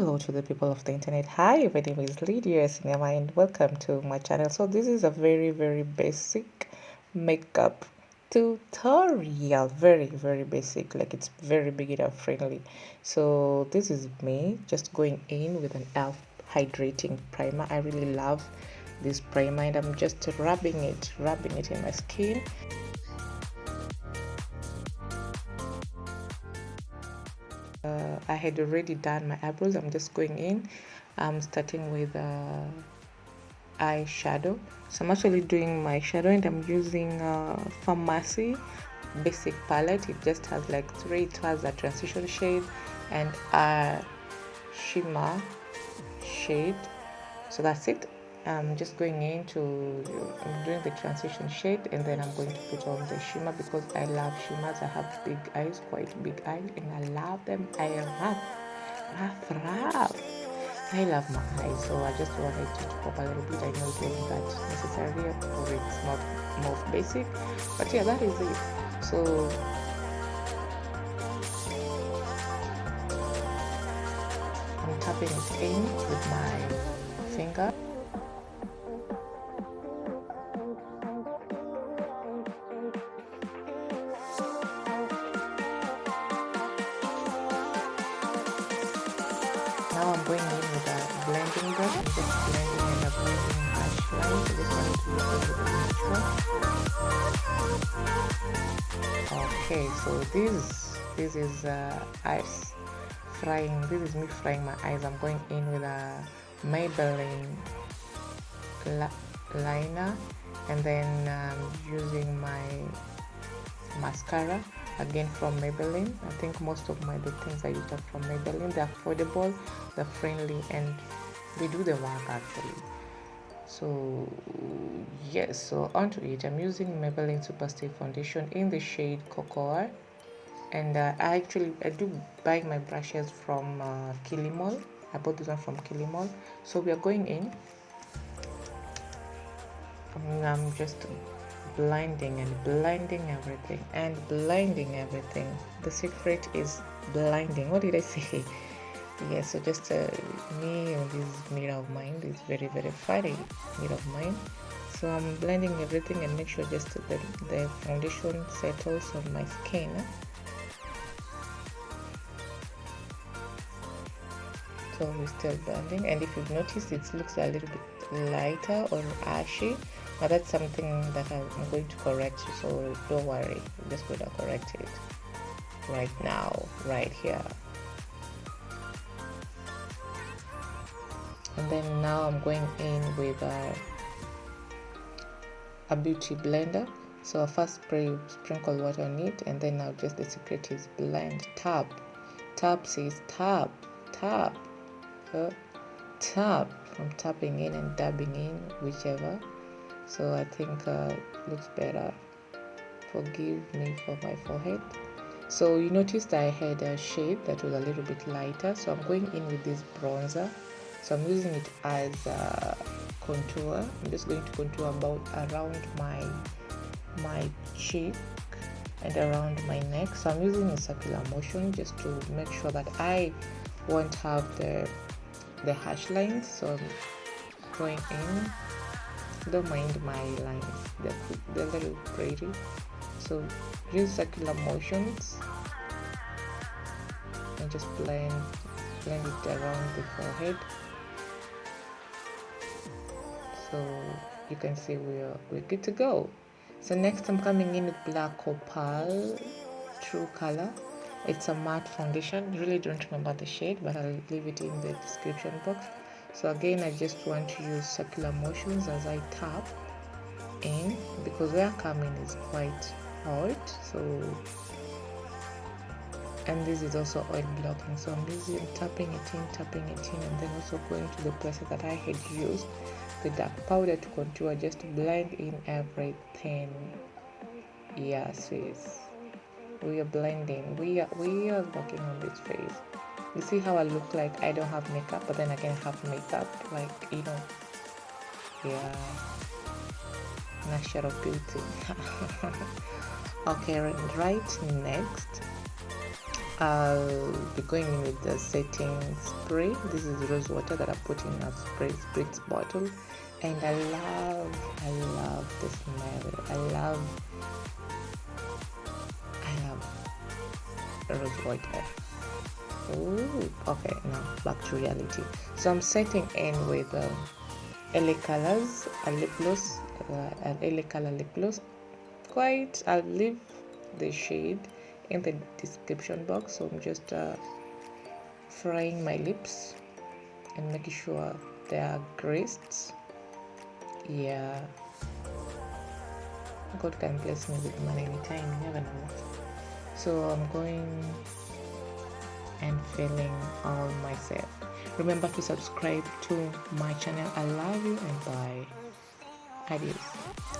Hello to the people of the internet. Hi, my name is Lydia Cinema and welcome to my channel. So this is a very basic makeup tutorial. Very basic, like it's very beginner friendly. So this is me just going in with an e.l.f. hydrating primer. I really love this primer and I'm just rubbing it in my skin. I had already done my eyebrows. I'm just going in. I'm starting with eyeshadow. So I'm actually doing my shadow and I'm using Pharmacy basic palette. It just has like three. It has a transition shade and a shimmer shade. So that's it. I'm just going into I'm doing the transition shade and then I'm going to put on the shimmer because I love shimmers. I have big eyes, quite big eyes, and I love them. I love my eyes, so I just wanted to pop a little bit. I know it wasn't that necessary or it's not more basic, but yeah, that is it. So I'm tapping it in with my finger. Now I'm going in with a blending brush. I'm just blending and applying harsh lines. I just wanted to look a little bit natural. Okay, so this is eyes frying. This is me frying my eyes. I'm going in with a Maybelline liner and then using my mascara again from Maybelline. I think most of the things I used are from Maybelline. They're affordable, they're friendly, and they do the work actually. So yes, so onto it. I'm using Maybelline Superstay foundation in the shade Cocoa, and I do buy my brushes from Kilimall. I bought this one from Kilimall. So we are going in. I'm just blending everything. The secret is blinding. What did I say? Yeah, so just me and this mirror of mine, this very funny mirror of mine. So I'm blending everything and make sure just the foundation settles on my skin. So we're still blending, and if you've noticed, it looks a little bit lighter or ashy. But that's something that I'm going to correct, so don't worry. I'm just going to correct it right now, right here. And then now I'm going in with a beauty blender. So I first sprinkle water on it, and then now just the secret is blend. Tap says tap. I'm tapping in and dabbing in, whichever. So I think looks better. Forgive me for my forehead. So you noticed I had a shade that was a little bit lighter, so I'm going in with this bronzer. So I'm using it as a contour. I'm just going to contour about around my cheek and around my neck. So I'm using a circular motion just to make sure that I won't have the harsh lines. So I'm going in. Don't mind my lines, they're a little pretty. So use circular motions and just blend it around the forehead. So you can see we're good to go. So next I'm coming in with Black Opal True Color. It's a matte foundation. Really don't remember the shade, but I'll leave it in the description box. So again, I just want to use circular motions as I tap in because where I'm coming is quite hot. So, and this is also oil blocking. So I'm using tapping it in, and then also going to the places that I had used the dark powder to contour, just to blend in everything. Yes, we are blending. We are working on this face. You see how I look like I don't have makeup, but then again I have makeup, like, you know, yeah, natural beauty. Okay, right next I'll be going in with the setting spray. This is rose water that I put in a spritz bottle, and I love the smell. I love rose water. Ooh, okay, now back to reality. So I'm setting in with LA Colors, a lip gloss, an LA Color lip gloss. I'll leave the shade in the description box. So I'm just frying my lips and making sure they are graced. Yeah, God can bless me with money anytime, you never know. So I'm going and filling all myself. Remember to subscribe to my channel. I love you and bye. Adios.